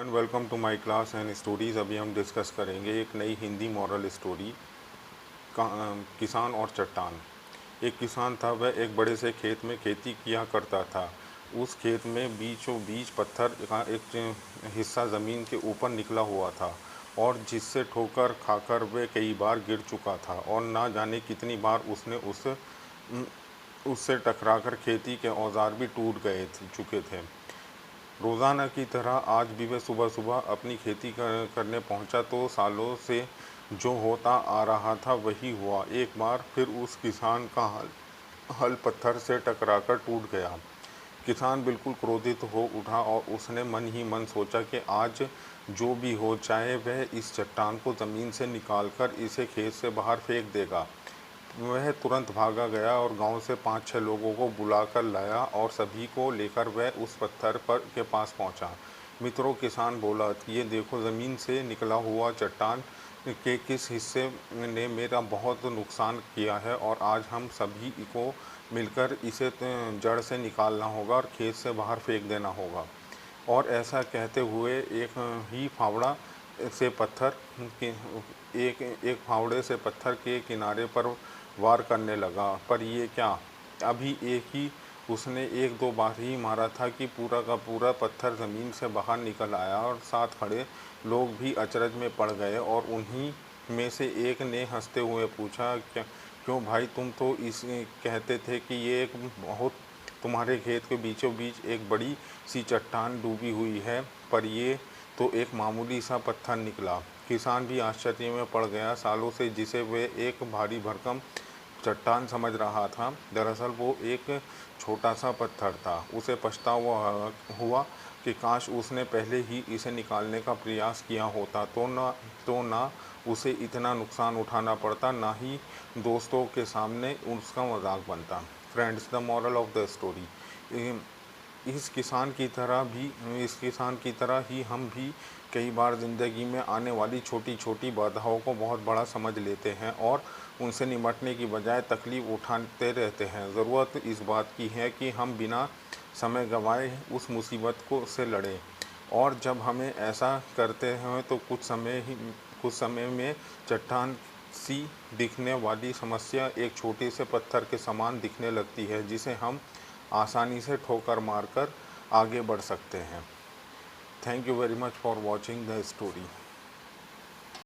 Everyone, welcome to my class and stories. अभी हम discuss करेंगे एक नई हिंदी मॉरल स्टोरी किसान और चट्टान। एक किसान था, वह एक बड़े से खेत में खेती किया करता था। उस खेत में बीचों बीच पत्थर का एक हिस्सा ज़मीन के ऊपर निकला हुआ था और जिससे ठोकर खाकर वह कई बार गिर चुका था और ना जाने कितनी बार उससे टकराकर खेती के औजार भी टूट चुके थे। रोज़ाना की तरह आज भी वह सुबह सुबह अपनी खेती करने पहुंचा तो सालों से जो होता आ रहा था वही हुआ। एक बार फिर उस किसान का हल पत्थर से टकराकर टूट गया। किसान बिल्कुल क्रोधित हो उठा और उसने मन ही मन सोचा कि आज जो भी हो, चाहे वह इस चट्टान को ज़मीन से निकालकर इसे खेत से बाहर फेंक देगा। वह तुरंत भागा गया और गांव से 5-6 लोगों को बुलाकर लाया और सभी को लेकर वह उस पत्थर पर के पास पहुंचा। मित्रों, किसान बोला कि ये देखो, ज़मीन से निकला हुआ चट्टान के किस हिस्से ने मेरा बहुत नुकसान किया है और आज हम सभी को मिलकर इसे जड़ से निकालना होगा और खेत से बाहर फेंक देना होगा। और ऐसा कहते हुए ही फावड़ा से पत्थर के एक एक फावड़े से पत्थर के किनारे पर वार करने लगा। पर ये क्या, अभी एक ही उसने 1-2 बार ही मारा था कि पूरा का पूरा पत्थर ज़मीन से बाहर निकल आया और साथ खड़े लोग भी अचरज में पड़ गए। और उन्हीं में से एक ने हंसते हुए पूछा, क्या क्यों भाई, तुम तो इस कहते थे कि ये एक बहुत तुम्हारे खेत के बीचों बीच एक बड़ी सी चट्टान डूबी हुई है, पर ये तो एक मामूली सा पत्थर निकला। किसान भी आश्चर्य में पड़ गया। सालों से जिसे वे एक भारी भरकम चट्टान समझ रहा था, दरअसल वो एक छोटा सा पत्थर था। उसे पछतावा हुआ कि काश उसने पहले ही इसे निकालने का प्रयास किया होता, तो ना उसे इतना नुकसान उठाना पड़ता, ना ही दोस्तों के सामने उसका मजाक बनता। Friends, the moral of the story, इस किसान की तरह ही हम भी कई बार ज़िंदगी में आने वाली छोटी छोटी बाधाओं को बहुत बड़ा समझ लेते हैं और उनसे निपटने की बजाय तकलीफ़ उठाते रहते हैं। ज़रूरत इस बात की है कि हम बिना समय गंवाए उस मुसीबत को से लड़ें, और जब हमें ऐसा करते हैं तो कुछ समय में चट्टान सी दिखने वाली समस्या एक छोटे से पत्थर के समान दिखने लगती है, जिसे हम आसानी से ठोकर मारकर आगे बढ़ सकते हैं। Thank you very much for watching the story.